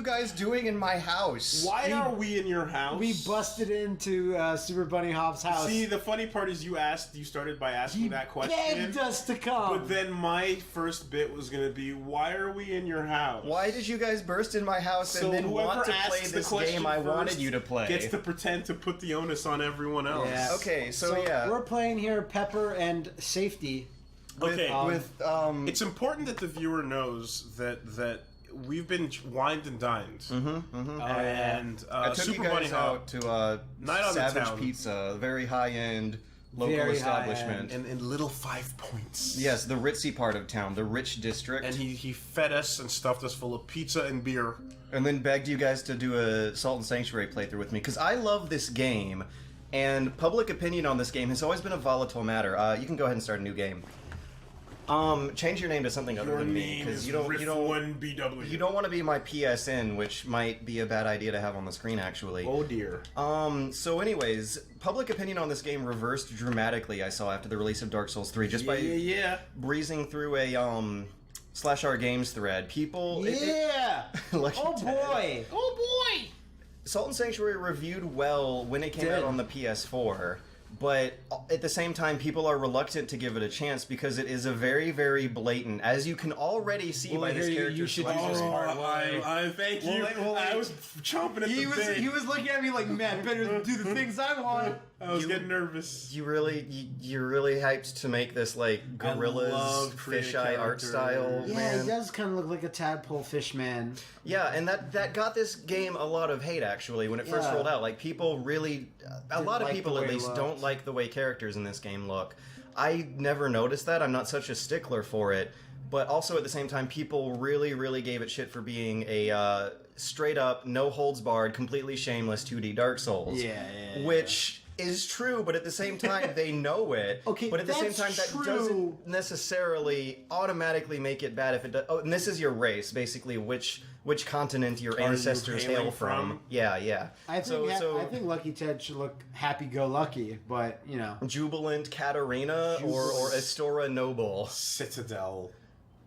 guys doing in my house? Why are we in your house? We busted into Super Bunny Hop's house. See, the funny part is you started by asking that question. Begged us to come. But then my first bit was going to be, why are we in your house? Why did you guys burst in my house and then want to play this game I wanted you to play? Gets to pretend to put the onus on everyone else. Yeah. Okay, so yeah. We're playing here Pepper and Safety. It's important that the viewer knows that we've been wined and dined. And I took Super you Bunny guys Hop out to Night on the Savage Town. Pizza, a very high-end local Very establishment. and in little 5 Points. Yes, the ritzy part of town, the rich district. And he fed us and stuffed us full of pizza and beer. And then begged you guys to do a Salt and Sanctuary playthrough with me, because I love this game, and public opinion on this game has always been a volatile matter. You can go ahead and start a new game. Change your name to something other than me, because you don't BW. you don't want to be my PSN, which might be a bad idea to have on the screen, actually. Oh dear. So anyways, public opinion on this game reversed dramatically, I saw, after the release of Dark Souls 3, just by breezing through a /r games thread. People Lucky Oh Ted. boy. Salt and Sanctuary reviewed well when it came out on the PS4, but at the same time, people are reluctant to give it a chance because it is a very, very blatant, as you can already see by this character. You should selection. use I thank you. I was chomping at the bit. He was looking at me like, man, better do the things I want. I was getting nervous. You're really hyped to make this like gorillas fisheye art style. Yeah, man. he does kind of look like a tadpole fish man. Yeah, and that got this game a lot of hate actually when it first rolled out. Like people really, a lot of people at least don't like the way characters in this game look. I never noticed that. I'm not such a stickler for it. But also at the same time, people really, really gave it shit for being a straight up, no holds barred, completely shameless 2D Dark Souls. Yeah. Which is true, but at the same time, they know it. Okay, but at the same time, that true. doesn't necessarily automatically make it bad if it does. Oh, and this is your race, basically, which continent your ancestors hail from. Yeah. I think Lucky Ted should look happy-go-lucky, but, you know. Jubilant Katarina or Astora Noble. Citadel.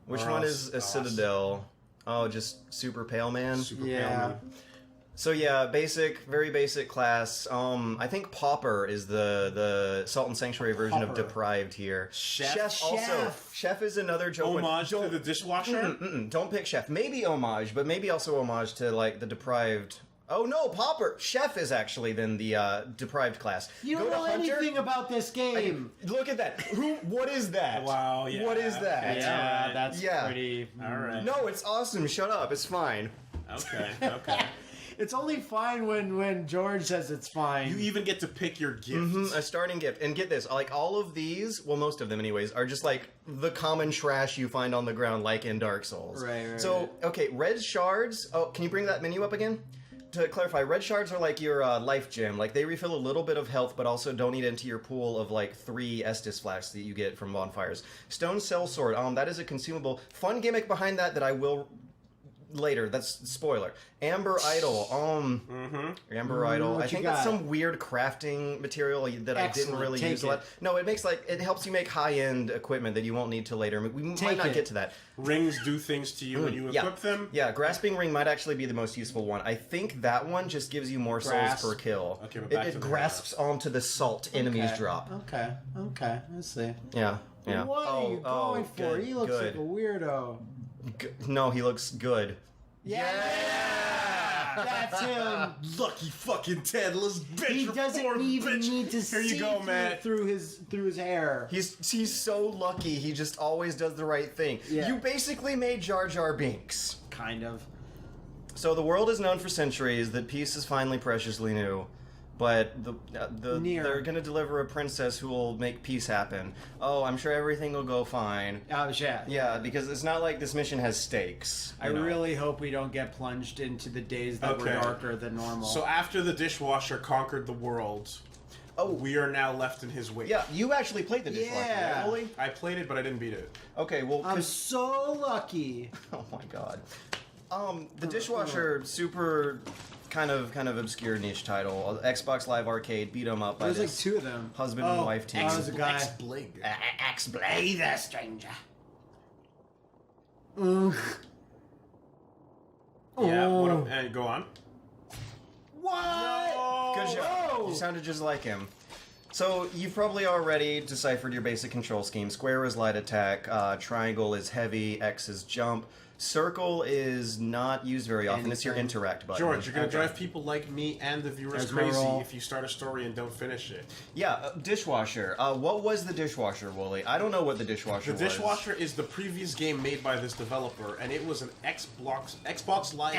Which one is a Citadel? Oh, just super pale man? Super pale man. So yeah, very basic class. I think Pauper is the Salt and Sanctuary version of Deprived here. Chef also. Chef is another joke. Homage to the dishwasher? Don't pick Chef. Maybe homage, but maybe also homage to like the Deprived. Oh no, Pauper! Chef is actually then the Deprived class. You don't know anything about this game. Look at that. What is that? Wow, yeah. What is that? That's pretty... Alright. No, it's awesome. Shut up. It's fine. Okay. It's only fine when George says it's fine. You even get to pick your gift. A starting gift. And get this, like all of these, well most of them anyways, are just like the common trash you find on the ground like in Dark Souls. Right. So, okay, red shards, can you bring that menu up again? To clarify, red shards are like your life gem. Like, they refill a little bit of health, but also don't eat into your pool of, like, 3 Estus flasks that you get from bonfires. Stone Cell Sword, that is a consumable. Fun gimmick behind that I will... later, that's spoiler. Amber Idol, Amber Idol. I think that's some weird crafting material that I didn't really use a lot. No, it helps you make high-end equipment that you won't need till later. We might not get to that. Rings do things to you when you equip them? Yeah, Grasping Ring might actually be the most useful one. I think that one just gives you more souls per kill. Okay, but back to it the grasps onto the salt enemies drop. Okay, let's see. Yeah. What are you going for? Good, He looks like a weirdo. No, he looks good. Yeah! That's him! Lucky fucking Ted, let's bitch. He doesn't even need to Here you go, Matt. through his hair. He's so lucky, he just always does the right thing. Yeah. You basically made Jar Jar Binks. Kind of. So the world has known for centuries that peace is finally preciously new. But they're going to deliver a princess who will make peace happen. Oh, I'm sure everything will go fine. Oh, yeah. Yeah, because it's not like this mission has stakes. I really hope we don't get plunged into the days that were darker than normal. So after the dishwasher conquered the world, we are now left in his wake. Yeah, you actually played the dishwasher, right, Woolie? I played it, but I didn't beat it. Okay, well... I'm so lucky. Oh my god. The dishwasher, super... Kind of obscure niche title. Xbox Live Arcade beat 'em up by There's like 2 of them. Husband and wife team. There's a guy. X-Bling. X-Blade the stranger. Yeah, Oh. and go on. What? Good job. You sounded just like him. So you've probably already deciphered your basic control scheme. Square is light attack, triangle is heavy, X is jump. Circle is not used very often. It's your interact button. George, you're going to drive people like me and the viewers There's my crazy roll. if you start a story and don't finish it. Yeah, dishwasher. What was the dishwasher, Woolie? I don't know what the dishwasher The dishwasher is the previous game made by this developer, and it was an Xbox Live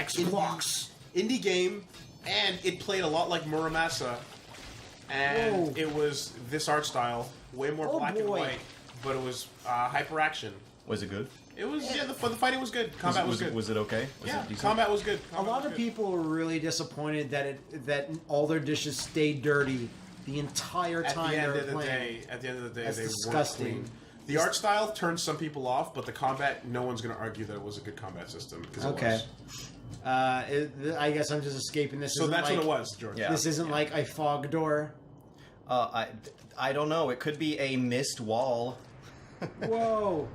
indie game, and it played a lot like Muramasa, and Whoa. it was this art style, way more Oh, black and boy. white, but it was hyper action. Was it good? It was the fighting was good. Combat was good. Was it okay? Was Yeah, it decent? combat was good. A lot of people were really disappointed that all their dishes stayed dirty the entire At time the they end were of the playing. day, That's they disgusting. weren't clean. The art style turned some people off, but the combat, no one's going to argue that it was a good combat system. Because Okay. It was. I guess I'm just escaping this. So isn't that's like, what it was, George. Yeah. This isn't like a fog door. I don't know. It could be a mist wall. Whoa.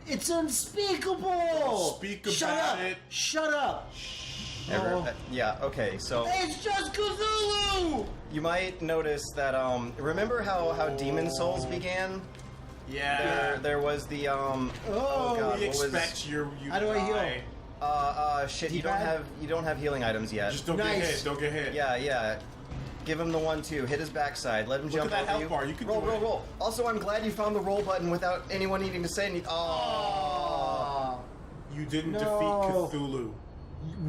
It's unspeakable! Speak Shut about up! it. Shut up! Oh. Yeah, okay, so It's just Cthulhu! you might notice that, remember how Demon Souls began? Yeah. There was the, oh god, We what was... expect you How do I heal? Shit, D-pad? you don't have healing items yet. Just don't Nice. get hit. Don't get hit. Yeah. Give him the 1-2. Hit his backside. Let him Look jump at that over health you. bar. You can roll, do roll, it. roll. Also, I'm glad you found the roll button without anyone needing to say anything. Oh. You didn't No. defeat Cthulhu.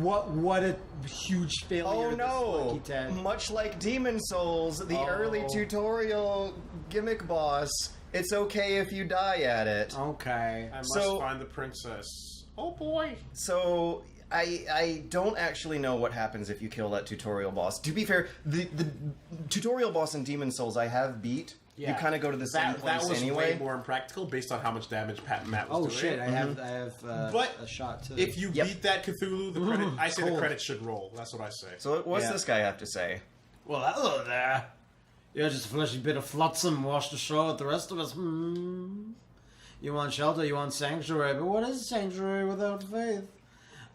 What a huge failure. Oh this no! Lucky Ted. Much like Demon Souls, the early tutorial gimmick boss, it's okay if you die at it. Okay. I must So- find the princess. Oh boy. So I don't actually know what happens if you kill that tutorial boss. To be fair, the tutorial boss in Demon Souls I have beat. Yeah. You kind of go to the same That place was anyway. way more impractical based on how much damage Matt was Oh doing. shit! I have But a shot too. If you Yep. beat that Cthulhu, the credit, I say the cold. credits should roll. That's what I say. So what's Yeah. this guy have to say? Well, hello there. You're just a fleshy bit of flotsam washed ashore with the rest of us. You want shelter, you want sanctuary, but what is sanctuary without faith?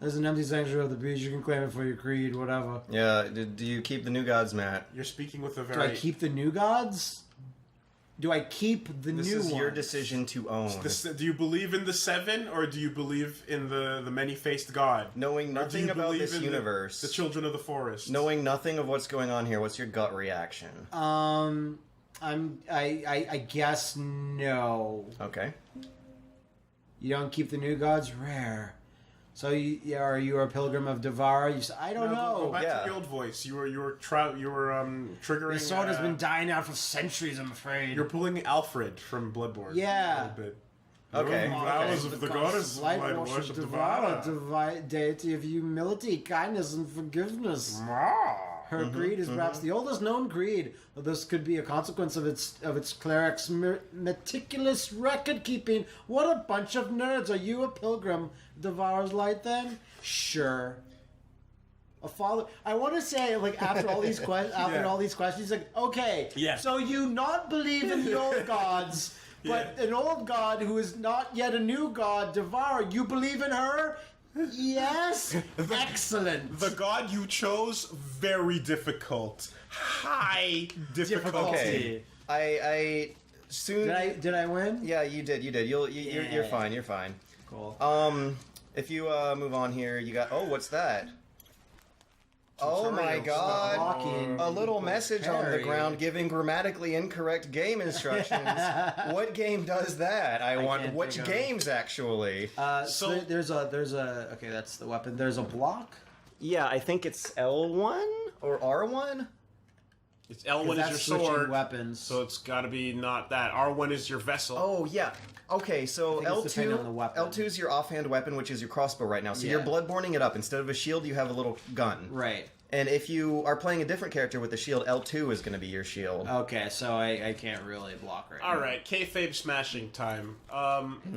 There's an empty sanctuary of the beach. You can claim it for your creed, whatever. Yeah, do you keep the new gods, Matt? You're speaking with a Do very. I keep the new gods? Do I keep the This new is your ones? decision to own. Do you believe in the seven, or do you believe in the many-faced God? Knowing Or do nothing you about believe this in universe, the children of the forest. knowing nothing of what's going on here, what's your gut reaction? I guess no. Okay. You don't keep the new gods? Rare. So are you a pilgrim of Devara? You say, I don't know. Go back Yeah. to the old voice. You were triggering. The sword has been dying out for centuries, I'm afraid. You're pulling Alfred from Bloodborne. Yeah. A little bit. Okay. Vows of the goddess light might worship worship Devara, Devara. deity of humility, kindness, and forgiveness. Her creed is perhaps the oldest known creed. Though this could be a consequence of its cleric's meticulous record keeping. What a bunch of nerds! Are you a pilgrim, Devara's light? Then sure. A father. I want to say, like, after all these all these questions, like, okay, Yeah. so you not believe in the old gods, but Yeah. an old god who is not yet a new god, Devara, you believe in her? Yes. Excellent. The god you chose, very difficult. High difficulty. Okay. I soon. Did I win? Yeah, you did. You're Yeah. fine. You're fine. Cool. If you move on here, you got. Oh, what's that? Oh my Tutorials. God! Blocking A little message on the parry. ground giving grammatically incorrect game instructions. What game does that? I want. can't Which think of it. games actually? So there's a okay, that's the weapon. There's a block. Yeah, I think it's L1 or R1. It's L1 is That's your switching sword, weapons. so it's got to be not that. R1 is your vessel. Oh yeah. Okay, so I think it's depending on the weapon. L2 is your offhand weapon, which is your crossbow right now. So Yeah. you're bloodborning it up. Instead of a shield, you have a little gun. Right. And if you are playing a different character with the shield, L2 is going to be your shield. Okay, so I can't really block right now. All right, kayfabe smashing time.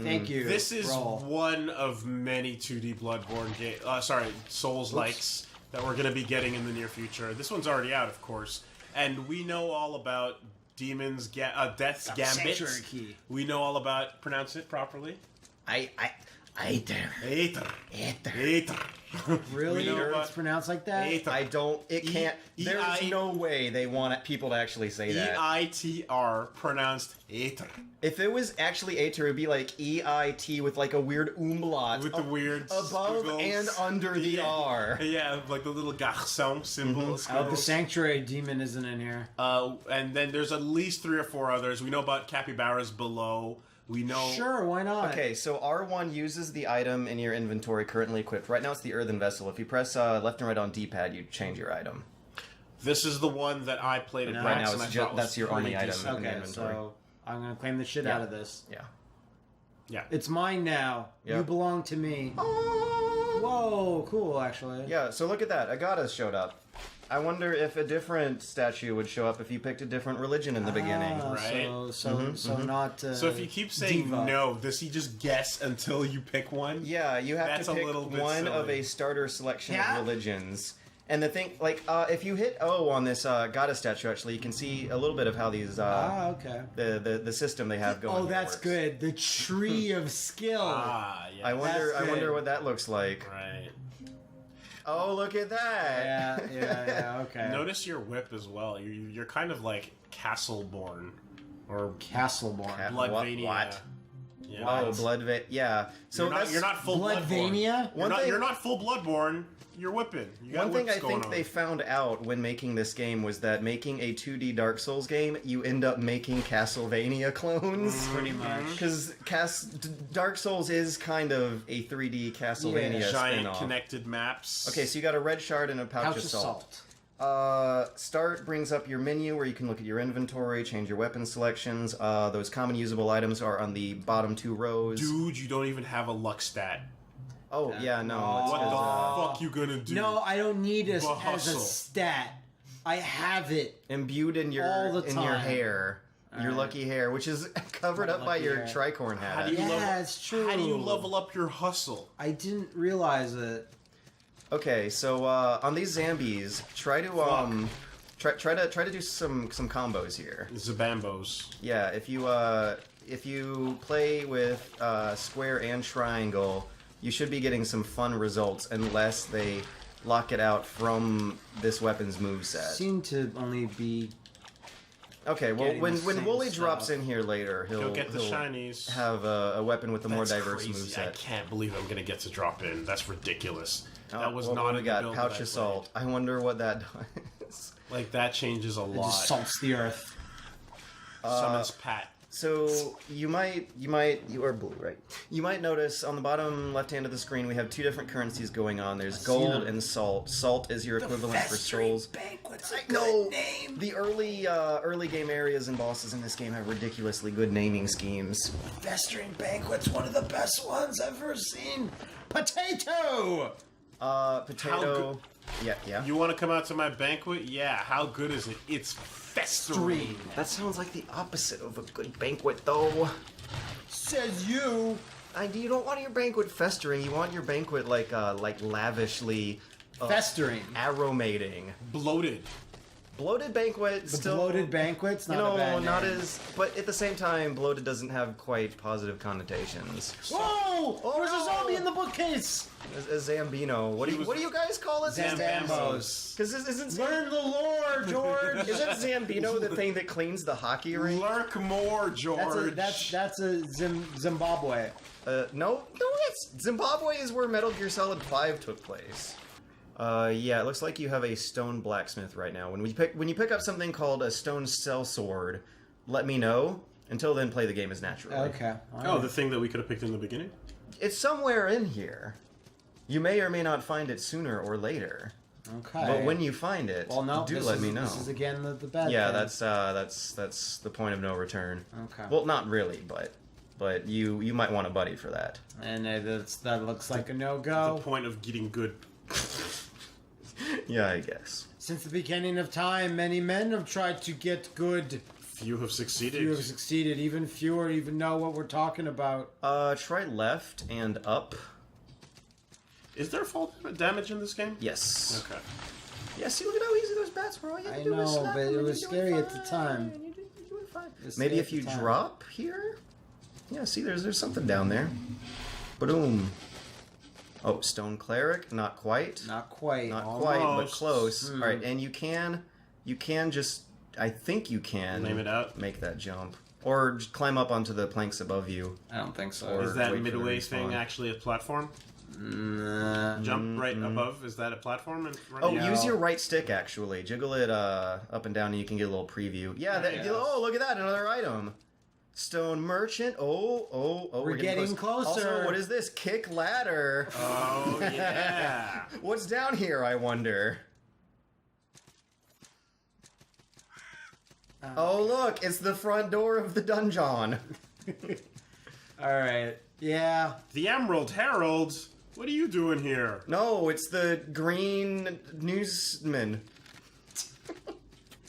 Thank you. This is Roll. one of many 2D Bloodborne Souls likes that we're going to be getting in the near future. This one's already out, of course, and we know all about Demon's Death's Gambit. Sanctuary key. We know all about pronounce it properly. I Aether. Really? You know It's what? pronounced like that? Aether. I don't. It can't. There's no way they want people to actually say that. EITR pronounced Aether. If it was actually Aether, it'd be like EIT with like a weird umlaut With the weird above squiggles. and under the R. Yeah, like the little garçon symbol. Oh, the squiggles. sanctuary demon isn't in here. And then there's at least 3 or 4 others. We know about capybaras below. We know. Sure, why not? Okay, so R1 uses the item in your inventory currently equipped. Right now it's the earthen vessel. If you press left and right on D-pad, you change your item. This is the one that I played at No. Right PAX now and I it's thought just, was that's your pretty only item decent. in the Okay, inventory. so I'm gonna claim the shit Yeah. out of this. Yeah. Yeah. It's mine now. Yep. You belong to me. Whoa, cool, actually. Yeah, so look at that. A goddess showed up. I wonder if a different statue would show up if you picked a different religion in the beginning. Right. So not. So if you keep saying diva. no, does he just guess until you pick one? Yeah, you have That's to a pick little bit one of silly. a starter selection Yeah. of religions. And the thing, like, if you hit O on this goddess statue, actually, you can see a little bit of how these okay. the system they have going. Oh, that's works. good. The tree of skill. Yeah. I That's wonder good. what that looks like. Right. Oh, look at that! Yeah, okay. Notice your whip as well. You're kind of like Castleborn or Castleborn. Bloodvania. What? Yeah. Oh, yeah. So you're not full Bloodvania? Bloodborne. You're not full Bloodborne. You're whipping. You got One thing I whips going think on. they found out when making this game was that making a 2D Dark Souls game, you end up making Castlevania clones. Pretty much. Because Dark Souls is kind of a 3D Castlevania Yeah. giant spin-off. connected maps. Okay, so you got a red shard and a pouch, of salt. Start brings up your menu where you can look at your inventory, change your weapon selections. Those common usable items are on the bottom 2 rows. Dude, you don't even have a luck stat. Oh, yeah, no. Oh. It's What the 'cause, fuck you gonna do? No, I don't need it as a Hustle. stat. I have it. imbued in your All the in your time. hair, your Alright. lucky hair, which is covered My up by lucky your hair. tricorn hat. How do you Yeah, level- it's true. How do you level up your hustle? I didn't realize it. Okay, so on these zombies, try to try to do some combos here. Zabambos. Yeah, if you play with square and triangle, you should be getting some fun results unless they lock it out from this weapon's moveset. Seem to only be. Okay, well getting when the same Woolie drops stuff. in here later, He'll get the shinies. have a weapon with a more That's diverse crazy. I moveset. can't believe I'm gonna get to drop in. That's ridiculous. Oh, That was well, not we a got build pouch that I of salt. I wonder what that does. played. Like that changes a It lot. just salts the earth. Summons Pat. So you are blue, right? You might notice on the bottom left hand of the screen we have 2 different currencies going on. There's see gold them. and salt. Salt is your equivalent for souls. Banquet's No, the early game areas and bosses in this game have ridiculously good naming schemes. Festering Banquet's one of the best ones I've ever seen. Potato! Potato. Yeah. You want to come out to my banquet? Yeah. How good is it? It's festering. That sounds like the opposite of a good banquet, though. Says you. You don't want your banquet festering. You want your banquet like lavishly Festering. aromating. Bloated. Bloated banquet The still. bloated banquet's not You know, a bad not name. as, but at the same time, bloated doesn't have quite positive connotations. Whoa! There's a no! zombie in the bookcase. A Zambino. What do you guys call it? Zambambos. Because isn't Learn the lore, George. isn't Zambino the thing that cleans the hockey rink? Lurk more, George. That's a Zimbabwe. No, it's Zimbabwe is where Metal Gear Solid 5 took place. Yeah, it looks like you have a stone blacksmith right now. When you pick up something called a stone sellsword, let me know. Until then, play the game as naturally. Okay. Oh, the thing that we could have picked in the beginning? It's somewhere in here. You may or may not find it sooner or later. Okay. But when you find it, well, no, do this let is, me know. This is again the bad Yeah, thing. that's the point of no return. Okay. Well, not really, but you might want a buddy for that. And that looks like a The no-go. point of getting good. Yeah, I guess. Since the beginning of time, many men have tried to get good. Few have succeeded. Few have succeeded. Even fewer even know what we're talking about. Try left and up. Is there fall damage in this game? Yes. Okay. Yeah, see, look at how easy those bats were. All you had to I do was know, slap but them it and was you're doing scary at the fine. time. You're doing fine. It was Maybe scary if at the you time. drop here? Yeah, see, there's something down there. Boom. Oh, Stone Cleric, not quite. Not quite. Not quite, but Almost. close. All right, and you can just, I think you can Name it out. make that jump. Or just climb up onto the planks above you. I don't think so. Or- Is that wait for midway the thing respawn. actually a platform? Nah. Jump right above. Is that a platform? Oh, Yeah. use your right stick, actually. Jiggle it up and down, and you can get a little preview. Yeah, Nice. oh, look at that, another item. Stone Merchant. Oh, We're getting closer. Also, what is this? Kick Ladder. Oh yeah. What's down here, I wonder? Oh, look, it's the front door of the dungeon. All right. Yeah. The Emerald Herald. What are you doing here? No, it's the green newsman.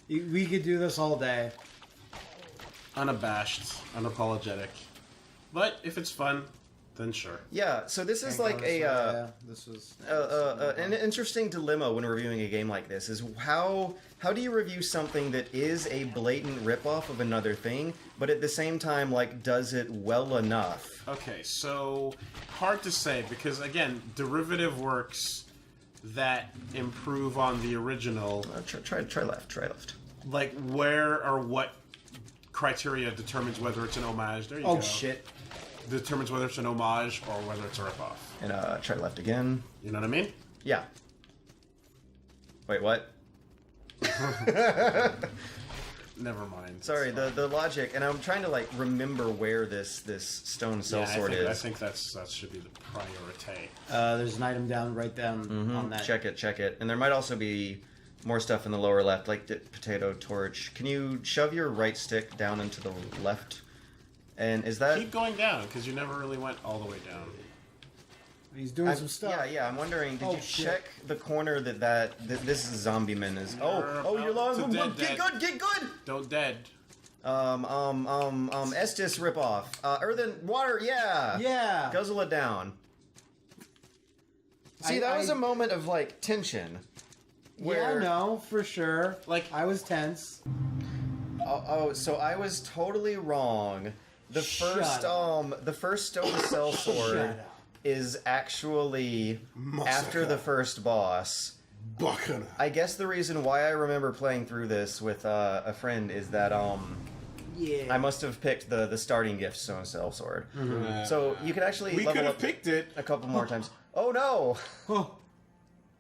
We could do this all day. Unabashed, unapologetic. But if it's fun, then sure. Yeah, so this is like This was an interesting dilemma when reviewing a game like this is how do you review something that is a blatant ripoff of another thing, but at the same time, like, does it well enough? Okay, so hard to say because again, derivative works that improve on the original. Try left. Like where or what criteria determines whether it's an homage? There you go. Oh shit. Determines whether it's an homage or whether it's a ripoff. And try left again. You know what I mean? Yeah. Wait, what? Never mind. Sorry, the logic, and I'm trying to like remember where this stone sellsword I is. think that should be the priority. There's an item right down on that. Check it. And there might also be more stuff in the lower left, like the potato torch. Can you shove your right stick down into the left? And is that... Keep going down because you never really went all the way down. He's doing some stuff. Yeah, I'm wondering, did Oh, you shit. check the corner this zombie man is... you're lost. to dead, Get good! Don't dead. Estus ripoff. Earthen water, yeah! Yeah. Guzzle it down. See, that was a moment of, like, tension. Yeah, no, for sure. Like- I was tense. So I was totally wrong. The Shut first up. the first stone cell sword Shut up. is actually after the first boss. Buckana. I guess the reason why I remember playing through this with a friend is that Yeah. I must have picked the starting gift stone cell sword. So you could actually We could level have up picked it, a couple more times. Oh no! Oh,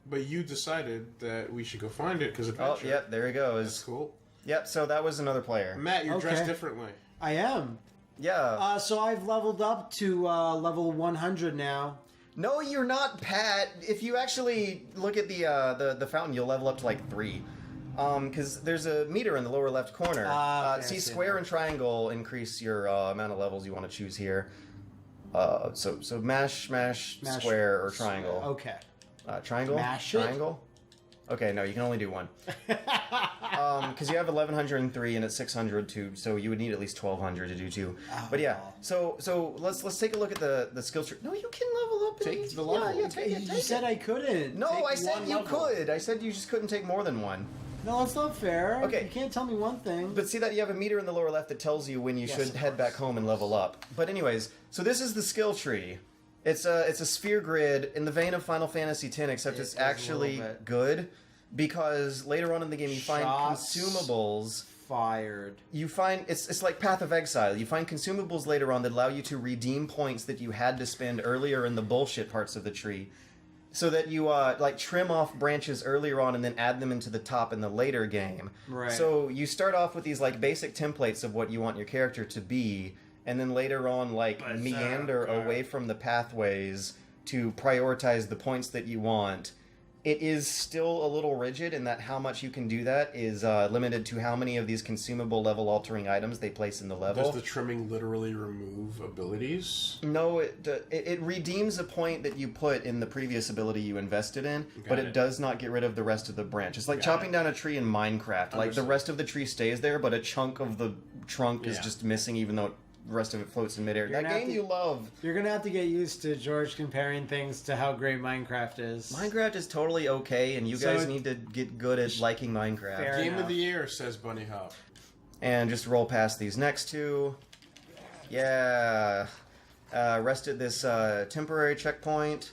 but you decided that we should go find it because Oh adventure. yep, there he That's goes. cool. Yep, so that was another player. Matt, you're dressed Okay. differently. I am. Yeah. So I've leveled up to level 100 now. No, you're not, Pat. If you actually look at the fountain, you'll level up to like 3. Because there's a meter in the lower left corner. Okay, See, I see. square and triangle increase your amount of levels you want to choose here. So mash, square, or triangle. Okay. Triangle? Mash it? Triangle? Okay, no, you can only do one. Because you have 1103 and it's 602, so you would need at least 1200 to do 2. But yeah, so let's take a look at the skill tree. No, you can level up. Take the level. Yeah, take it. You Take said it. I couldn't. No, Take I said one you level. could. I said you just couldn't take more than one. No, that's not fair. Okay. You can't tell me one thing. But see that you have a meter in the lower left that tells you when you Yes, should of head back home and level up. But anyways, so this is the skill tree. It's a sphere grid in the vein of Final Fantasy X, except It it's is a actually little bit. good because later on in the game you find Shots consumables. Fired. You find it's like Path of Exile. You find consumables later on that allow you to redeem points that you had to spend earlier in the bullshit parts of the tree. So that you like trim off branches earlier on and then add them into the top in the later game. Right. So you start off with these like basic templates of what you want your character to be, and then later on like meander away from the pathways to prioritize the points that you want. It is still a little rigid in that how much you can do that is limited to how many of these consumable level altering items they place in the level. Does the trimming literally remove abilities? No, it redeems a point that you put in the previous ability you invested in, but it does not get rid of the rest of the branch. It's like chopping down a tree in Minecraft. Like the rest of the tree stays there, but a chunk of the trunk is just missing, even though the rest of it floats in midair. That gonna have game to- you love. You're gonna have to get used to George comparing things to how great Minecraft is. Minecraft is totally okay, and you So guys it- need to get good at liking Minecraft. Fair Game enough. of the year, says Bunny Hop. And just roll past these next two. Yeah. rest at this temporary checkpoint.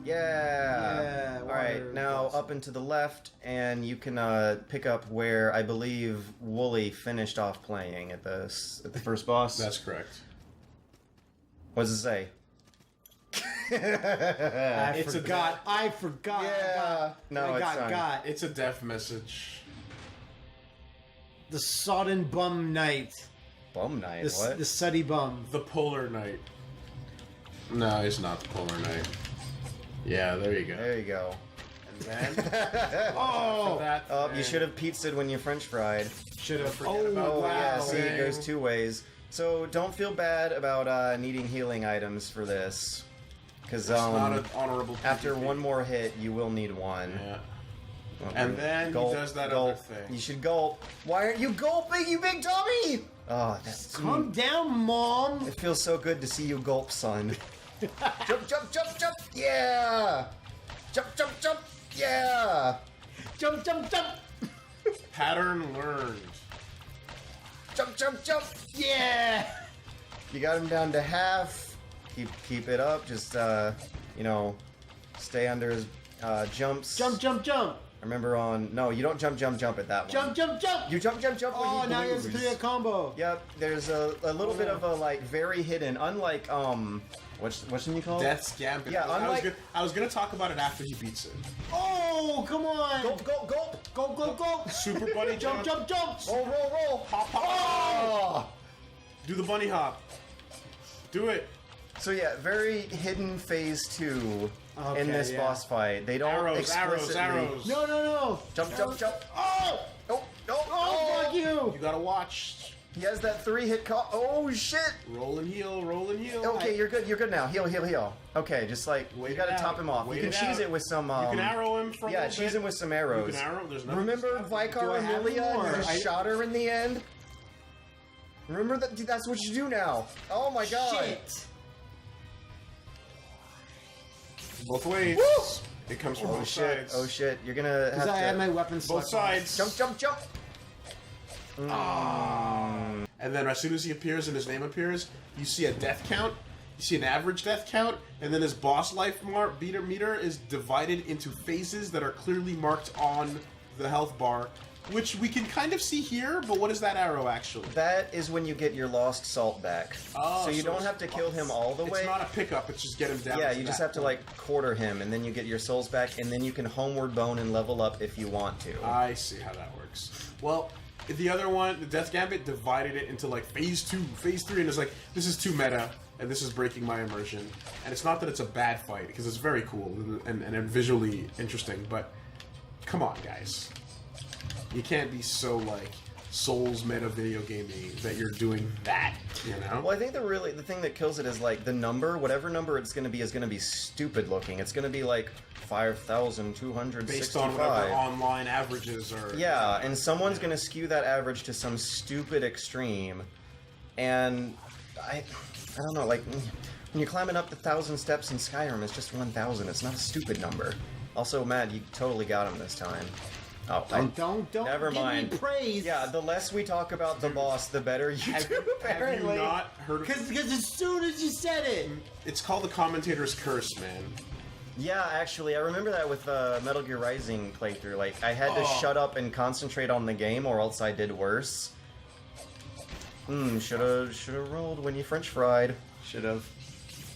Yeah. All right, now up and to the left, and you can pick up where I believe Woolie finished off playing at the first boss. That's correct. What does it say? I forgot. Yeah. No, it's fine. It's a death message. The sodden bum knight. Bum night. What? The sooty bum. The Polar Knight. No, it's not the Polar Knight. Yeah, there you go. There you go. And then... Oh! You should have pizzaed when you French fried. Should have Oh, forget about Oh wow. yeah, see, it thing. goes two ways. So don't feel bad about needing healing items for this, because It's not an honorable after PvP. one more hit, you will need one. Yeah. Okay. And then Gulp, he does that gulp. other thing. You should gulp. Why aren't you gulping, you big dummy? Oh, that's Calm down, Mom! It feels so good to see you gulp, son. Jump, jump, jump, jump! Yeah! Jump, jump, jump! Yeah! Jump, jump, jump! Pattern learned. Jump, jump, jump! Yeah! You got him down to half. Keep it up. Just stay under his jumps. Jump, jump, jump! Remember no, you don't jump at that one. Jump, jump, jump! You jump when Oh, you now he has lose. a 3-hit combo. Yep, there's a little bit of a like very hidden, unlike what's you call? Death's Gambit. Yeah, I was gonna talk about it after he beats it. Oh, come on! Gulp, gulp, gulp! Go, go, go! Super Bunny Jump, jump, jump! Roll, roll, roll! Hop, hop. Oh! Do the bunny hop. Do it. So yeah, very hidden phase 2 Okay, in this yeah. boss fight. They don't Arrows, explicitly arrows. No, no, no! jump, jump, jump. Oh! Oh, no, Oh, fuck you! You gotta watch. He has that 3-hit call. Oh shit! Roll and heal, roll and heal. Okay, you're good. You're good now. Heal, heal, heal. Okay, just like Wait you gotta it out. top him off. Wait You can it cheese out. it with some. You can arrow him from Yeah, cheese him with some arrows. You can arrow. There's nothing. Remember Do Vicar I have Amelia? more? You just shot her in the end. Remember that? That's what you do now. Oh my god! Shit! Both ways. Woo! It comes from Oh both shit! sides. Oh shit! You're gonna have Because I had to my weapon Both sides. jump, jump, jump. And then as soon as he appears and his name appears, you see a death count. You see an average death count, and then his boss life meter is divided into phases that are clearly marked on the health bar, which we can kind of see here. But what is that arrow actually? That is when you get your lost salt back. Oh, so you so don't it's- have to kill him all the way. It's not a pickup. It's just get him down. Yeah, to you just that have to point. like quarter him, and then you get your souls back, and then you can homeward bone and level up if you want to. I see how that works. Well, the other one, the Death Gambit, divided it into like phase 2, phase 3, and it's like, this is too meta, and this is breaking my immersion. And it's not that it's a bad fight, because it's very cool and visually interesting, but come on, guys. You can't be so like Souls meta video gaming that you're doing that, you know? Well, I think the thing that kills it is like the number, whatever number it's going to be stupid looking. It's going to be like 5,265. Based on whatever online averages are. Yeah, and someone's going to skew that average to some stupid extreme. And I don't know, like when you're climbing up the 1,000 steps in Skyrim, it's just 1,000. It's not a stupid number. Also, Matt, you totally got him this time. Oh, Don't never give mind. me praise. Yeah, the less we talk about the boss, the better you Have do, you apparently. not heard of Because as soon as you said it, It's called the Commentator's Curse, man. Yeah, actually, I remember that with Metal Gear Rising playthrough. Like, I had to shut up and concentrate on the game, or else I did worse. Should've rolled when you French fried. Should've.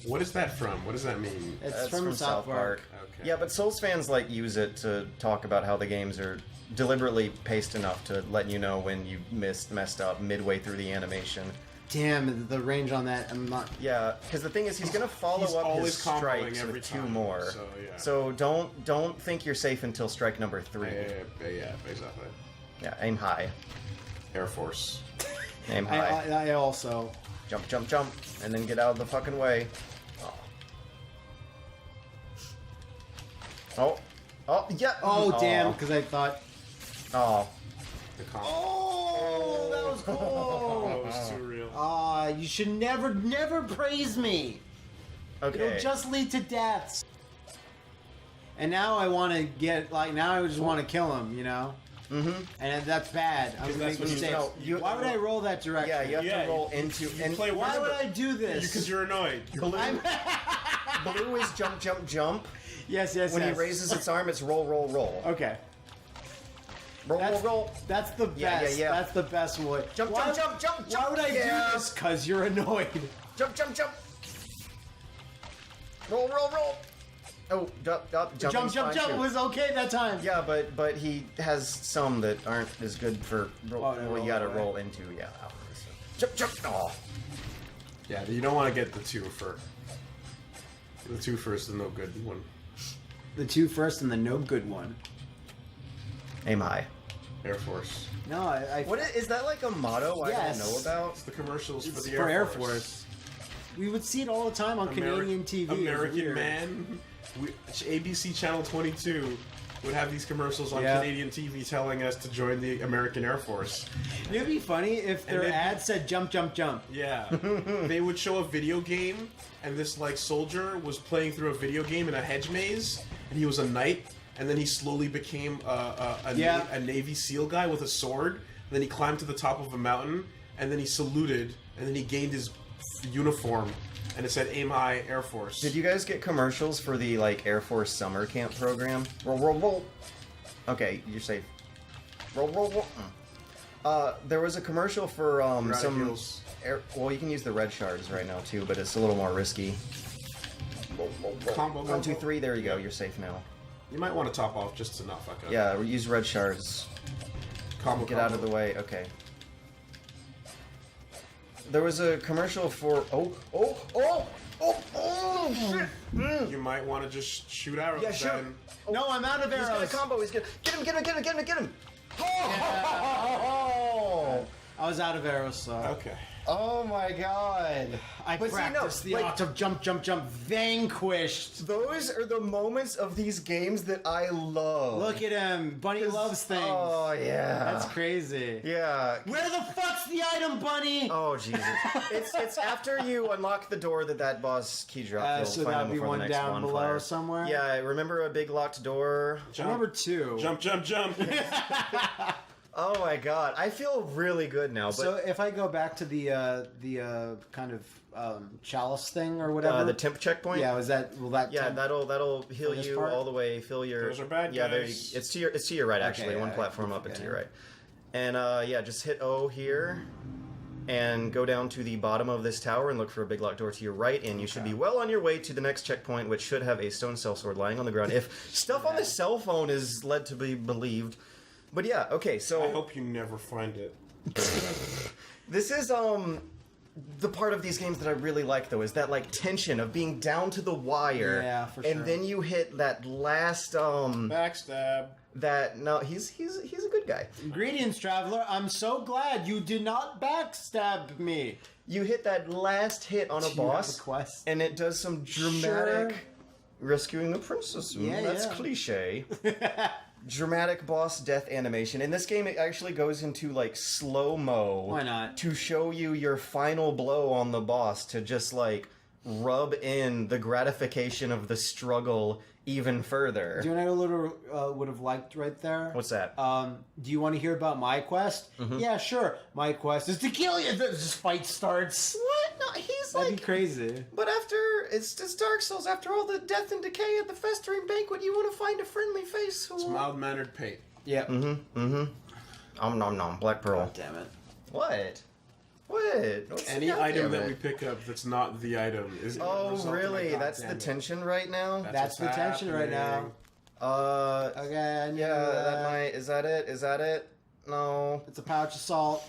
What is that from? What does that mean? it's That's from South Park. Okay. Yeah, but Souls fans like use it to talk about how the games are deliberately paced enough to let you know when you messed up midway through the animation. Damn, the range on that, I'm not... Yeah, because the thing is, he's gonna follow He's up always his comboing strikes every with two time, more. so, yeah. So don't think you're safe until strike number 3. Yeah, exactly. Yeah, aim high. Air Force. Aim high. I also... Jump, jump, jump, and then get out of the fucking way. Oh, yeah. Oh, damn, because I thought... Oh. The comp. Oh, that was That cool! was too real. You should never praise me. Okay. It'll just lead to deaths. And now I want to get, like, now I just want to kill him, you know? and that's bad. I'm gonna that's make what you- mistakes. Why would I roll that direction? Yeah, you have Yeah, to roll you- into. you And play Why would I do this? Because you're annoyed. blue, blue is jump, jump, jump. Yes. When yes. he raises its arm, it's roll, roll, roll. Okay. Roll, roll, roll. That's the best. Yeah. That's the best one. Jump, Why- jump, jump, jump, jump. Why would I Yeah. do this? Because you're annoyed. Jump, jump, jump. Roll, roll, roll. Oh, Jump was okay that time. Yeah, but he has some that aren't as good for roll. Oh, no, well, you gotta right. roll into. Yeah. Jump, jump. Oh. Yeah, you don't want to get the two for. The two first, the no good one. The two first and the no good one. Aim high. Air Force. No, I What is that like a motto I Yes. don't know about? It's the commercials it's for the for Air Force. We would see it all the time on Canadian TV. It was American weird. Man. ABC Channel 22 would have these commercials on Yeah. Canadian TV telling us to join the American Air Force. It'd be funny if their then- ad said jump, jump, jump. Yeah. They would show a video game, and this like soldier was playing through a video game in a hedge maze, and he was a knight, and then he slowly became a Navy SEAL guy with a sword. And then he climbed to the top of a mountain, and then he saluted, and then he gained his uniform, and it said "Aim High, Air Force." Did you guys get commercials for the like Air Force summer camp program? Roll, roll, roll. Okay, you're safe. Roll, roll, roll. There was a commercial for some heels. air. Well, you can use the red shards right now too, but it's a little more risky. Roll, roll, roll. Combo, 1, 2, combo. 3. There you go. You're safe now. You might want to top off just to not fuck up. Yeah, use red shards. Combo, Get out of the way. Okay. There was a commercial for shit. You might want to just shoot arrows. Yeah, shoot. Then. No, I'm out of He's got a arrows. combo. He's gonna get him. Get him. Get him. Get him. Get him. I was out of arrows, so. Okay. Oh my god. I But see, no, practiced the like- art of jump, jump, jump. Vanquished. Those are the moments of these games that I love. Look at him. Bunny loves things. Oh yeah. That's crazy. Yeah. Where the fuck's the item, Bunny? Oh Jesus. it's after you unlock the door that boss key drop. You'll So find that'd them be before the one next down below bonfire. somewhere? Yeah. Remember a big locked door? Jump. Number 2. Jump, jump, jump. Oh my god. I feel really good now. But So if I go back to the kind of chalice thing or whatever, the temp checkpoint. yeah, will that? Yeah, temp- that'll heal this you part? all the way. Fill your. Those are bad Yeah, there. guys. It's to your right actually. Okay, One yeah, platform I up keep and to your right. forgetting. And yeah, just hit O here, and go down to the bottom of this tower and look for a big locked door to your right, and you should be well on your way to the next checkpoint, which should have a stone cell sword lying on the ground. If stuff on the cell phone is led to be believed. But yeah, okay, so I hope you never find it. this is the part of these games that I really like though is that like tension of being down to the wire. Yeah, for And sure. then you hit that last Backstab. that no, he's a good guy. Ingredients, traveler. I'm so glad you did not backstab me. You hit that last hit on a Do you have boss a quest? and it does some dramatic Sure. rescuing the princess. Yeah, That's yeah. cliche. Dramatic boss death animation. In this game, it actually goes into like slow mo. Why not? To show you your final blow on the boss to just like rub in the gratification of the struggle even further. Do you know what I little would have liked right there? What's that? Do you want to hear about my quest? Yeah, sure. My quest is to kill you. This fight starts. What? No, he's That'd like. be crazy. But after it's Dark Souls. After all the death and decay at the festering banquet, you want to find a friendly face who. It's mild-mannered pate. Yeah. Nom nom nom. Black Pearl. God damn it. What? What? What's Any God item damn that it? we pick up that's not the item is. Oh, result in a really? god That's the damn it. tension right now. That's what's the tension right happening. now. Okay, I knew Yeah, that might. Is that it? Is that it? No. It's a pouch of salt.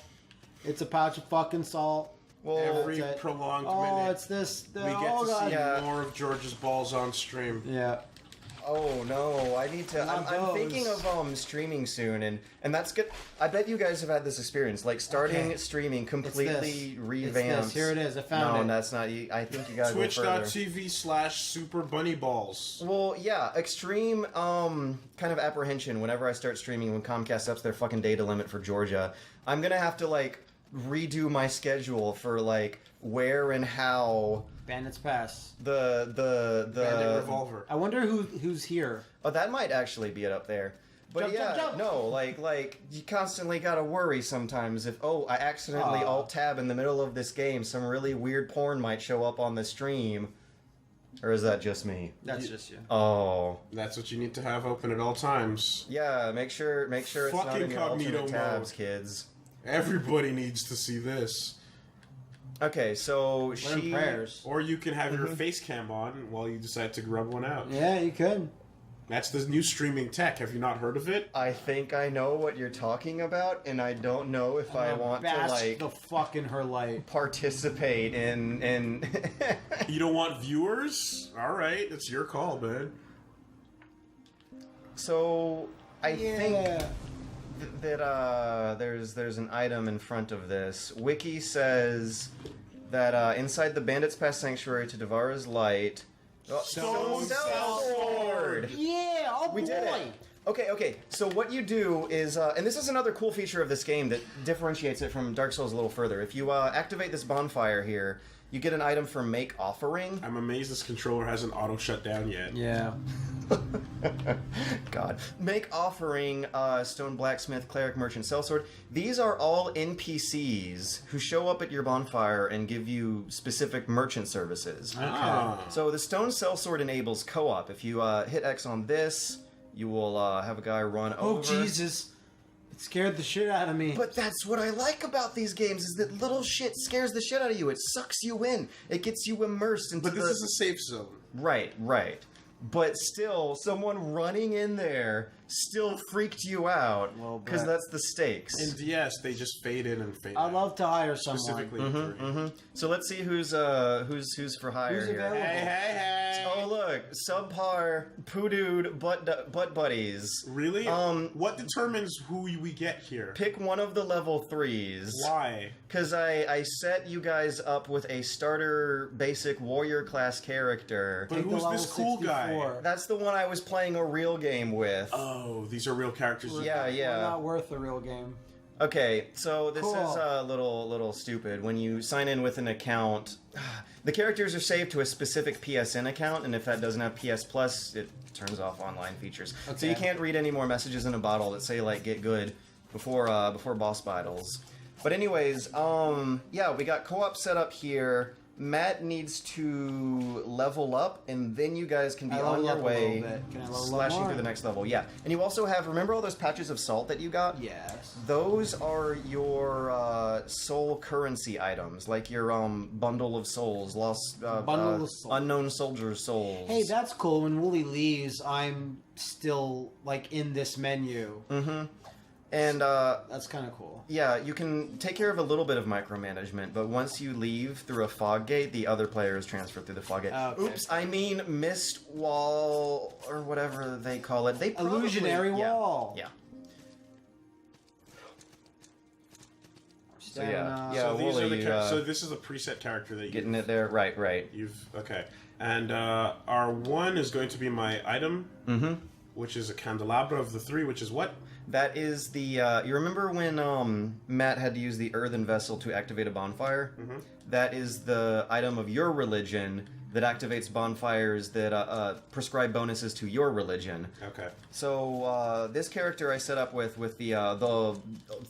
It's a pouch of fucking salt. Well, Every That's it. prolonged Oh, minute, it's this. we get oh, to God. see Yeah. more of George's balls on stream. Yeah. oh no, I need to. I'm Not I'm thinking those. of streaming soon, and that's good. I bet you guys have had this experience, like starting Okay. streaming It's completely this. revamped. It's this. Here it is. I found No, it. that's not. I think you gotta go further. Twitch.tv/Super Bunny Balls. Well, yeah, extreme kind of apprehension whenever I start streaming when Comcast ups their fucking data limit for Georgia. I'm gonna have to like redo my schedule for like where and how Bandits Pass. the Bandit Revolver. I wonder who's here. oh, that might actually be it up there. But Jump, yeah, jump, jump. no, like you constantly gotta worry sometimes if I accidentally alt tab in the middle of this game, some really weird porn might show up on the stream, or is that just me? That's just you. Oh, That's what you need to have open at all times. yeah. Make sure it's not Fucking in your incognito alternate tabs, mode. kids. Everybody needs to see this. Okay, so Learn she. prayers. Or you can have your face cam on while you decide to grub one out. Yeah, you could. That's the new streaming tech. Have you not heard of it? I think I know what you're talking about, and I don't know if I want to Bask the fuck in her light. participate in. You don't want viewers? All right, it's your call, man. So I think that there's an item in front of this. Wiki says that inside the Bandit's Pass Sanctuary to Devara's Light. Stone Cell Sword! Yeah, oh We boy. did it. Okay. So what you do is, and this is another cool feature of this game that differentiates it from Dark Souls a little further. If you activate this bonfire here, you get an item for Make Offering. I'm amazed this controller hasn't auto shut down yet. Yeah. God. Make Offering, Stone Blacksmith, Cleric, Merchant, Sellsword. These are all NPCs who show up at your bonfire and give you specific merchant services. Ah. So the Stone Sellsword enables co-op. If you hit X on this, you will have a guy run Oh, over. Jesus. It scared the shit out of me. But that's what I like about these games, is that little shit scares the shit out of you. It sucks you in. It gets you immersed into But this is a safe zone. Right. But still, someone running in there still freaked you out, Well, because but- that's the stakes. And yes, they just fade in and fade I'd out. love to hire someone. Specifically in 3. So let's see who's for hire Who's here. available? Hey. Oh look, subpar poo dude butt buddies. Really? What determines who we get here? Pick one of the level 3s. Why? Because I set you guys up with a starter basic warrior class character. But Take the who's level this cool guy? 64. That's the one I was playing a real game with. Oh, these are real characters. Yeah. We're not worth a real game. Okay, so this Cool. is a little stupid. When you sign in with an account, the characters are saved to a specific PSN account, and if that doesn't have PS Plus, it turns off online features. So Okay. you can't read any more messages in a bottle that say like "get good" before boss battles. But anyways, yeah, we got co-op set up here. Matt needs to level up, and then you guys can be I on level your up a way, little bit. Can I level up slashing more? through the next level. Yeah, and you also have, remember all those patches of salt that you got? Yes. Those are your soul currency items, like your bundle of souls, lost Bundle of souls. unknown soldiers' souls. Hey, that's cool. When Woolie leaves, I'm still like in this menu. and That's kind of cool. yeah, you can take care of a little bit of micromanagement, but once you leave through a fog gate, the other players transfer through the fog gate. Okay. Oops, I mean mist wall or whatever they call it. They probably, Illusionary yeah, wall. Yeah. Stamina. yeah. So these Woolie, are the you, so this is a preset character that getting it there, right. you've okay. And our one is going to be my item, which is a candelabra of the 3, which is what? That is the, you remember when Matt had to use the earthen vessel to activate a bonfire? That is the item of your religion that activates bonfires that prescribe bonuses to your religion. Okay. So this character I set up with the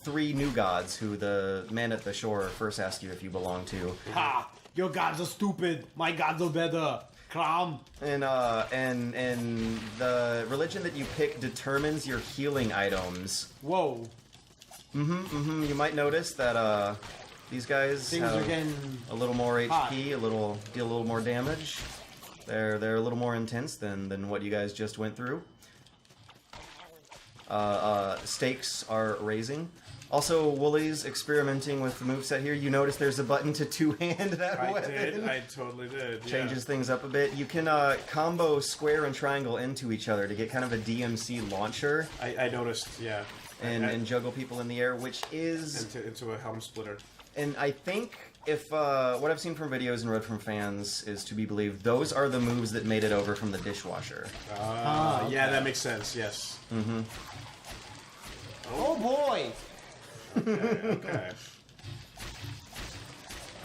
3 new gods who the man at the shore first asked you if you belong to. Ha! Your gods are stupid. My gods are better. Clown. And the religion that you pick determines your healing items. Whoa. You might notice that these guys Things have are getting a little more HP, hot. deal a little more damage. They're a little more intense than what you guys just went through. Stakes are raising. Also, Woolie's experimenting with the moveset here. You notice there's a button to two-hand that I weapon. did. I totally did. Yeah. Changes things up a bit. You can combo square and triangle into each other to get kind of a DMC launcher I noticed. Yeah. and juggle people in the air, which is... into a helm splitter. And I think if what I've seen from videos and read from fans is to be believed, those are the moves that made it over from the dishwasher. okay. Yeah, that makes sense. Yes. Oh boy. Okay.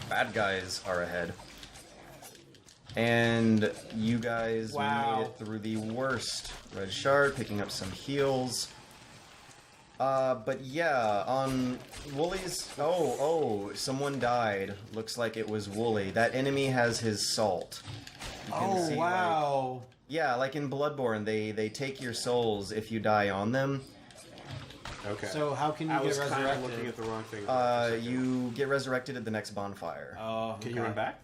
Bad guys are ahead. And you guys Wow. made it through the worst. Red Shard, picking up some heals. But yeah, on Woolie's... Oh, someone died. Looks like it was Woolie. That enemy has his salt. You can see, wow. Yeah, like in Bloodborne, they take your souls if you die on them. Okay. So how can you I get was kind of resurrected? looking at the wrong thing. You get resurrected at the next bonfire. Oh, Can you run back?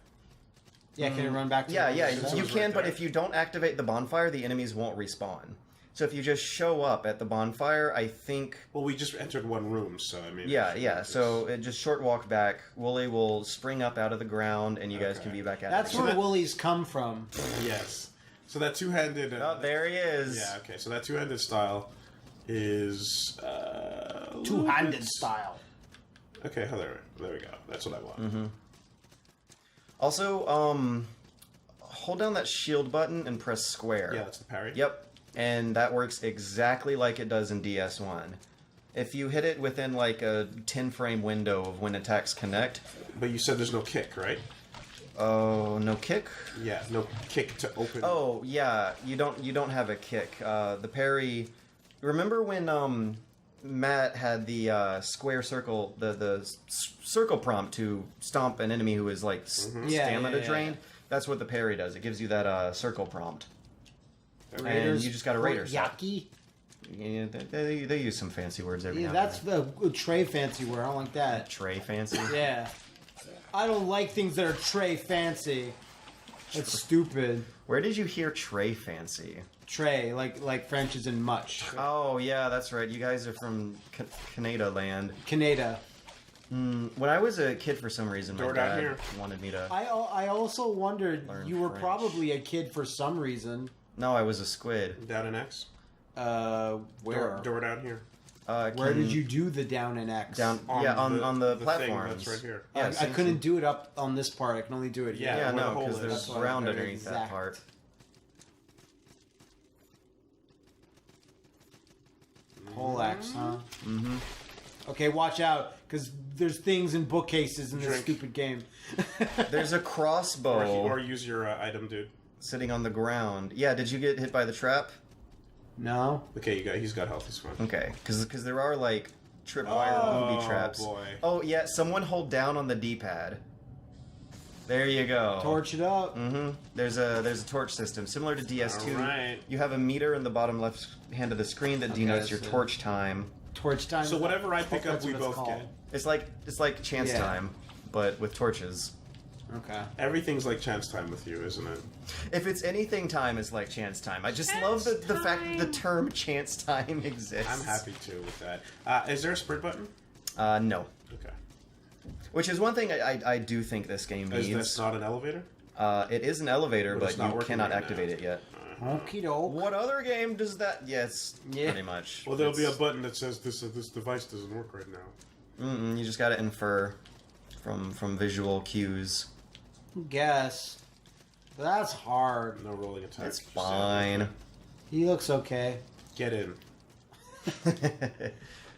Yeah, can you run back to Yeah, the yeah, original? you right can, but there. if you don't activate the bonfire, the enemies won't respawn. So if you just show up at the bonfire, I think... Well, we just entered one room, so I mean... Yeah, so it just short walk back, Woolie will spring up out of the ground, and you guys Okay. can be back at That's it. where that- Woolies come from. Yes. So that two-handed... Oh, there he is. Yeah, okay. So that two-handed style is... Two-handed style. Okay, oh, there we go. That's what I want. Mm-hmm. Also, hold down that shield button and press square. Yeah, that's the parry. Yep, and that works exactly like it does in DS1. If you hit it within like a 10-frame window of when attacks connect... But you said there's no kick, right? Oh, no kick? Yeah, no kick to open. Oh, yeah, you don't have a kick. The parry... Remember when Matt had the square circle, the circle prompt to stomp an enemy who is like Yeah, stamina yeah. drained? That's what the parry does. It gives you that circle prompt. And Raiders you just got a Raider shot. Yaki? Yeah, they use some fancy words every Yeah, now that's the tray fancy word. I don't like that. Tray fancy. Yeah. I don't like things that are tray fancy. That's stupid. Where did you hear tray fancy? Tray, like French is in much. Oh, yeah, that's right. You guys are from Canada land. Canada. When I was a kid, for some reason, my Door down dad here. wanted me to... I also wondered, Learn you were French. probably a kid for some reason. No, I was a squid. Down in X. Where? Door down here. Where did you do the down and X? Down, on the thing platforms. that's right here. Yeah, I same- couldn't do it up on this part. I can only do it here. Yeah, Yeah, where the no, hole because is. there's That's why ground very underneath that exact. part. Poleaxe, huh? Mm-hmm. Okay, watch out, because there's things in bookcases in this Drink. stupid game. There's a crossbow Or use your item, dude. sitting on the ground. Yeah, did you get hit by the trap? No? Okay, he's got health. He's fine. Okay, because there are like tripwire booby traps. Boy. Oh yeah, someone hold down on the D-pad. There you go. Torch it up. Mm-hmm. There's a torch system similar to DS2. Alright. You have a meter in the bottom left hand of the screen that denotes your so- torch time. Torch time. So whatever I pick up, That's we what it's both called. get. It's like chance Yeah. time, but with torches. Okay. Everything's like chance time with you, isn't it? If it's anything time, it's like chance time. I just love the fact that the term chance time exists. I'm happy too with that. Is there a sprint button? No. Okay. Which is one thing I do think this game Is needs. this not an elevator? It is an elevator, But it's but not you working cannot right activate now. it yet. Okie doke. What other game does that? Yes, Yeah. pretty much. Well, there'll be a It's- button that says this device doesn't work right now. You just gotta infer from visual cues. Guess. But that's hard. No rolling attack. It's Just fine. He looks okay. Get in.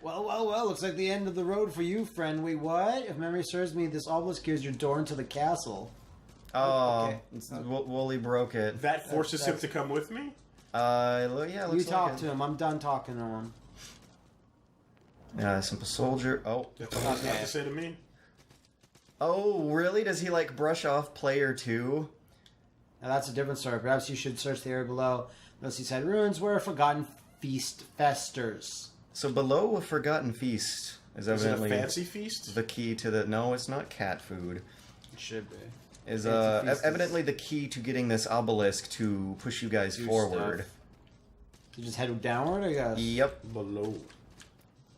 Well, looks like the end of the road for you, friend. Wait, what? If memory serves me, this obelisk gives your door into the castle. Oh, Okay. Woolie broke it. That forces him that's- to come with me? Yeah, You looks talk like to him. I'm done talking to him. Simple soldier. Oh. That's all you have Okay. to say to me? Oh, really? Does he like brush off player 2? Now that's a different story. Perhaps you should search the area below. The seaside ruins where a forgotten feast festers. So below a forgotten feast is Is it a evidently fancy feast? the key to the. No, it's not cat food. It should be. Is Fancy feast is- evidently the key to getting this obelisk to push you guys Do forward. stuff. You just head downward, I guess. Yep. Below.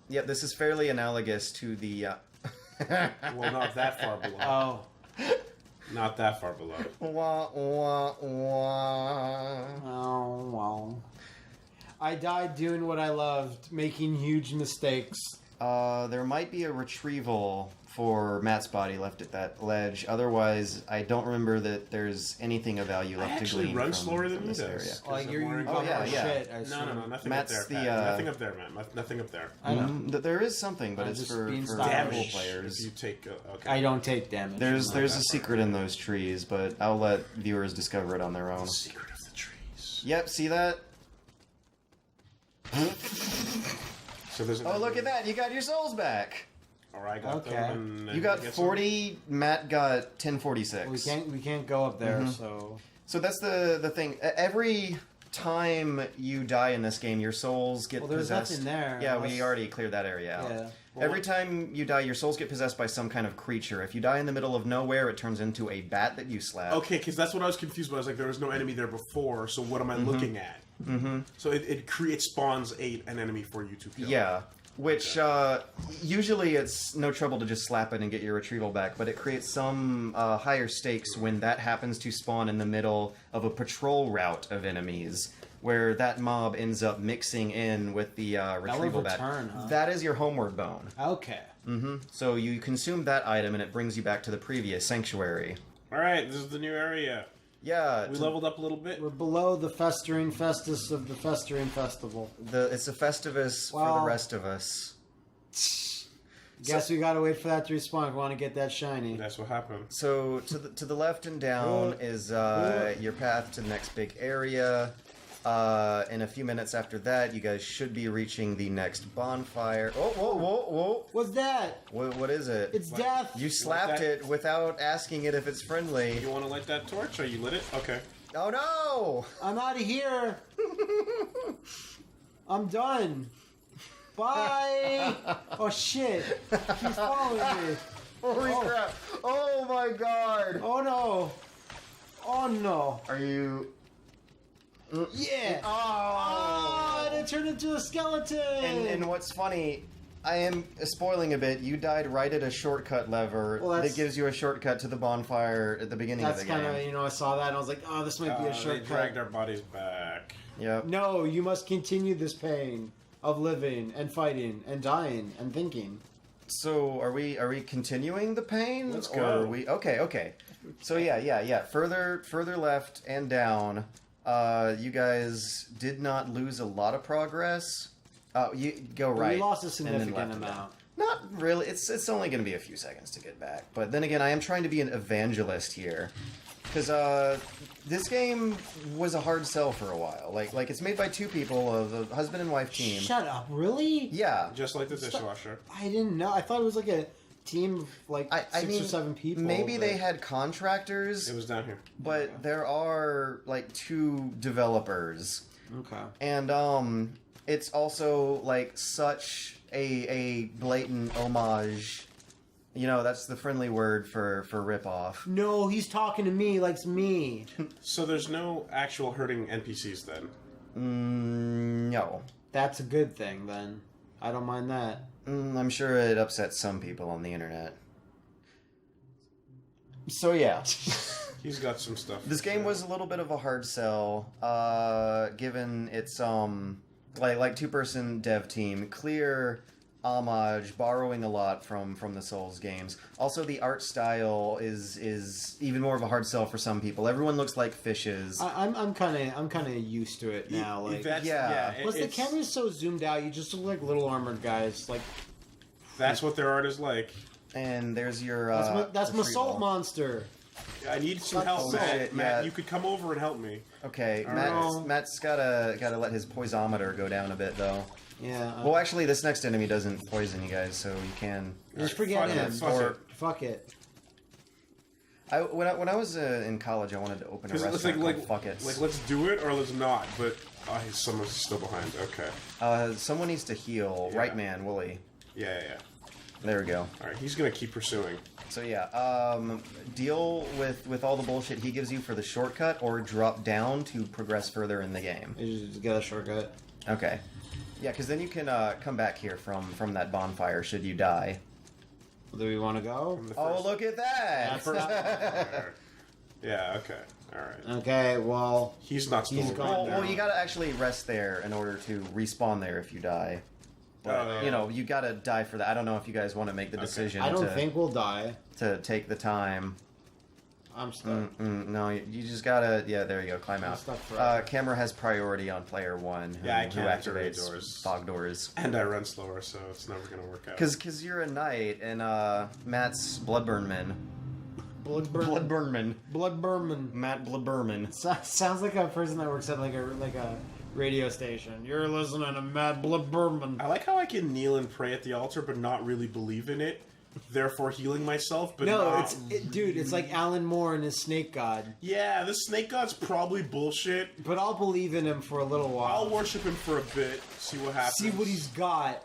Yep. This is fairly analogous to the. Well, not that far below. Oh. Not that far below. Wah, wah, wah. Oh, well. I died doing what I loved, making huge mistakes. There might be a retrieval for Matt's body left at that ledge. Otherwise, I don't remember that there's anything of value I left to actually glean run from, slower than from he this does. area. 'Cause Like I'm you're wearing- Oh, yeah, yeah. shit. I No, assume. nothing Matt's up there. the, Pat. Nothing up there, man. Nothing up there. I know. There is something, but I'm it's just for being casual stylish. Damage players. if you take... okay. I don't take damage. There's that a part. secret in those trees, but I'll let viewers discover it on their own. Secret of the trees. Yep, see that? So there's. Oh, look at that! You got your souls back. All right, got Okay. them. And You got get some. 40. Matt got 1046. We can't go up there, so So that's the thing. Every time you die in this game, your souls get Well, there's possessed. nothing there, Yeah, unless- we already cleared that area out. yeah. Every time you die, your souls get possessed by some kind of creature. If you die in the middle of nowhere, it turns into a bat that you slap. Okay, because that's what I was confused about. I was like, there was no enemy there before, so what am I looking at? Mm-hmm. So it spawns an enemy for you to kill. Yeah. Which, usually it's no trouble to just slap it and get your retrieval back, but it creates some higher stakes when that happens to spawn in the middle of a patrol route of enemies, where that mob ends up mixing in with the retrieval back. return, huh? That is your homeward bone. okay. So you consume that item and it brings you back to the previous sanctuary. All right, this is the new area. Yeah, We leveled up a little bit. We're below the festering festus of the festering festival. it's a Festivus for Well- the rest of us. Guess we gotta wait for that to respawn if we want to get that shiny. That's what happened. So to the left and down is your path to the next big area. In a few minutes after that, you guys should be reaching the next bonfire. Oh, whoa! What's that? What is it? It's death. You slapped that? it without asking it if it's friendly. You want to light that torch, or you lit it? Okay. Oh no! I'm out of here. I'm done. Bye. Oh shit. He's following me. Holy Oh. crap! Oh my god! Oh no. Oh no. Are you? Yeah. Oh! And it turned into a skeleton. And what's funny, I am spoiling a bit. You died right at a shortcut lever Well, that that's- gives you a shortcut to the bonfire at the beginning That's of the game. kind of, I saw that and I was like, oh, this might be a They shortcut. dragged our bodies back. Yep. No, you must continue this pain of living and fighting and dying and thinking. So are we continuing the pain? Let's Or go. are we okay. So yeah. Further left and down. You guys did not lose a lot of progress. You go But right. we lost a and then significant left and down. amount. Not really. It's only going to be a few seconds to get back. But then again, I am trying to be an evangelist here, because this game was a hard sell for a while. Like it's made by two people, a husband and wife team. Shut up, really? Yeah. Just like the dishwasher. I didn't know. I thought it was like a team of like I 6 mean, or 7 people. maybe but- they had contractors, It was down here. but there are like 2 developers. Okay. And it's also like such a blatant homage. You know, that's the friendly word for ripoff. No, he's talking to me like it's me. So there's no actual hurting NPCs then. No. That's a good thing then. I don't mind that. I'm sure it upsets some people on the internet. So yeah, He's got some stuff. this game was a little bit of a hard sell, given its like 2-person dev team, clear homage, borrowing a lot from the Souls games. Also, the art style is even more of a hard sell for some people. Everyone looks like fishes. I'm kind of used to it now. Like, yeah. plus the it's- camera's so zoomed out, you just look like little armored guys. Like That's what their art is like. And there's your that's my salt retrieval. monster. I need some That's help, so- Matt. shit, Matt, yeah. you could come over and help me. Okay, know. Matt's gotta let his poisometer go down a bit though. Yeah. Well, actually, this next enemy doesn't poison you guys, so you can. just forget fuck him. it, fuck Or- it. Fuck it. When I was in college, I wanted to open a Because it's restaurant like called Fuckets. like let's do it or let's not. But someone's still behind. Okay. Someone needs to heal. Yeah. Right man, Woolie. Yeah. There we go. All right. He's gonna keep pursuing. So yeah, deal with all the bullshit he gives you for the shortcut, or drop down to progress further in the game. You just get a shortcut. Okay. Yeah, because then you can come back here from that bonfire should you die. Do we want to go? From the Oh, first- look at that! That's not- Yeah. Okay. All right. Okay, well, He's not still He's alive gone now. Well, you gotta actually rest there in order to respawn there if you die. But, Oh, yeah. you know, you gotta die for that. I don't know if you guys want to make the Okay. decision I don't to, think we'll die. to take the time. I'm stuck. No, you just gotta... Yeah, there you go. Climb I'm out. stuck forever. Camera has priority on player 1, who, Yeah, I who can't activate activates doors. fog doors. And I run slower, so it's never gonna work out. Because you're a knight, and Matt's Bloodburnman. Bloodburn. Bloodburnman. Bloodburman. Matt Bloodburnman. Sounds like a person that works at like a radio station. You're listening to Mad Blood Bourbon. I like how I can kneel and pray at the altar, but not really believe in it. Therefore, healing myself, but No, not. dude, it's like Alan Moore and his snake god. Yeah, this snake god's probably bullshit. But I'll believe in him for a little while. I'll worship him for a bit, see what happens. See what he's got.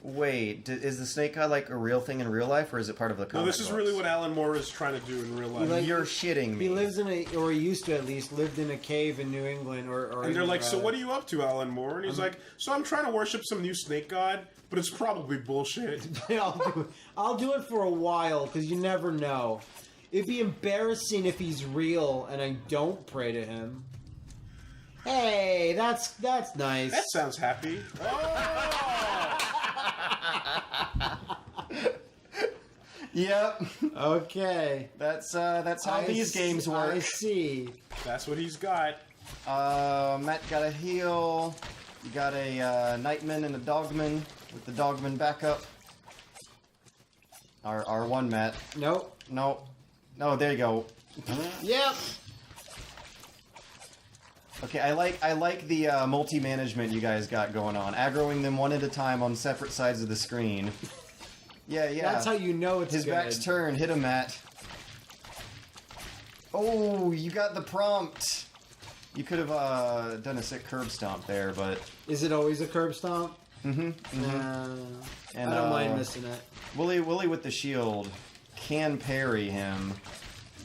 Wait, is the snake god like a real thing in real life, or is it part of the comic No, this is books? really what Alan Moore is trying to do in real life. Like- You're shitting me. He lives in or he used to at least, lived in a cave in New England, or and they're like, so what are you up to, Alan Moore? And he's like, so I'm trying to worship some new snake god, but it's probably bullshit. I'll do it for a while, because you never know. It'd be embarrassing if he's real and I don't pray to him. Hey, that's nice. That sounds happy. Yep. Okay. That's how these games work. I see. That's what he's got. Matt got a heal. You got a Nightman and a Dogman with the Dogman backup. R1 Matt. Nope. No. No, there you go. Yep. Okay, I like the multi-management you guys got going on. Aggroing them one at a time on separate sides of the screen. Yeah. That's how you know it's His good. back's turned. Hit him, Matt. Oh, you got the prompt. You could have done a sick curb stomp there, but... Is it always a curb stomp? And, I don't mind missing it. Woolie with the shield can parry him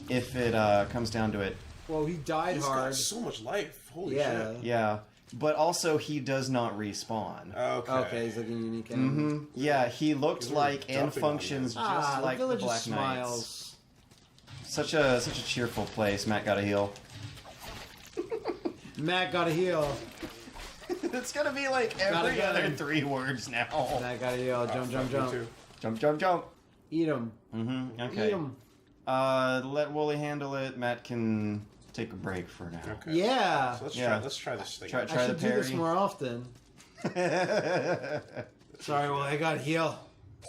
if it comes down to it. Well, he died He's hard. got so much life. Holy Yeah. shit. Yeah, but also he does not respawn. Okay. He's like a unique enemy. Yeah, he looked We're like and dumping on functions you. just like the Village of Black Knights. Smiles. Such a cheerful place. Matt got a heal. Matt got a heal. It's gonna be like every Gotta other go. 3 words now. Matt got a heal. Jump, jump, Me jump. too. Jump, jump, jump. Eat him. Okay. Eat him. Let Woolie handle it. Matt can take a break for now. Okay. Yeah. So Yeah. let's try this thing. Try I the should do this parry. more often. Sorry, well, I got a heal.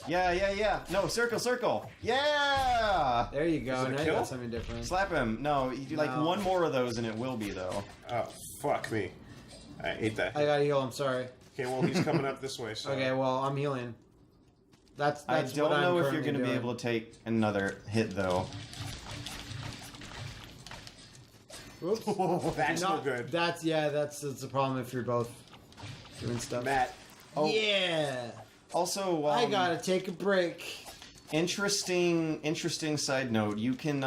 Yeah. No, circle. Yeah! There you go. Is it a Now you kill? got something different. Slap him. No, you do like No. one more of those and it will be, though. Oh, fuck me. I ate that. I got a heal. I'm sorry. Okay, well, he's coming up this way, so... Okay, well, I'm healing. That's I what don't I'm know if you're currently going to be doing. able to take another hit, though. Oops. That's no Not- good. That's a problem if you're both doing stuff. Matt. Oh. Yeah. Also, I gotta take a break. interesting side note. You can,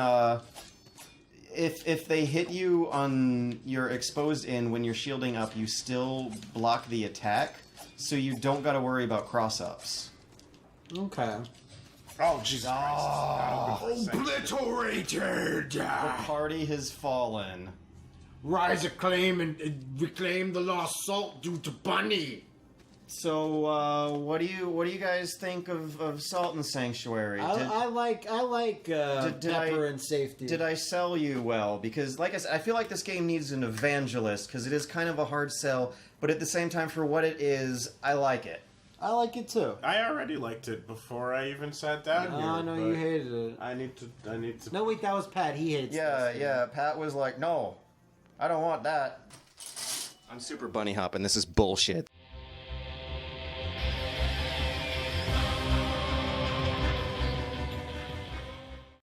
if they hit you on your exposed end when you're shielding up, you still block the attack, so you don't got to worry about cross-ups. Okay. Oh, Jesus Christ. Obliterated! The party has fallen. Rise acclaim and reclaim the lost salt due to Bunny. So, what do you guys think of Salt and Sanctuary? I like did pepper I- and safety. Did I sell you well? Because, like I said, I feel like this game needs an evangelist, because it is kind of a hard sell, but at the same time, for what it is, I like it. I like it too. I already liked it before I even sat down here. Oh no, but you hated it. I need to... No, wait, that was Pat. He hates this. Yeah, Pat was like, no, I don't want that. I'm super bunny hopping. This is bullshit.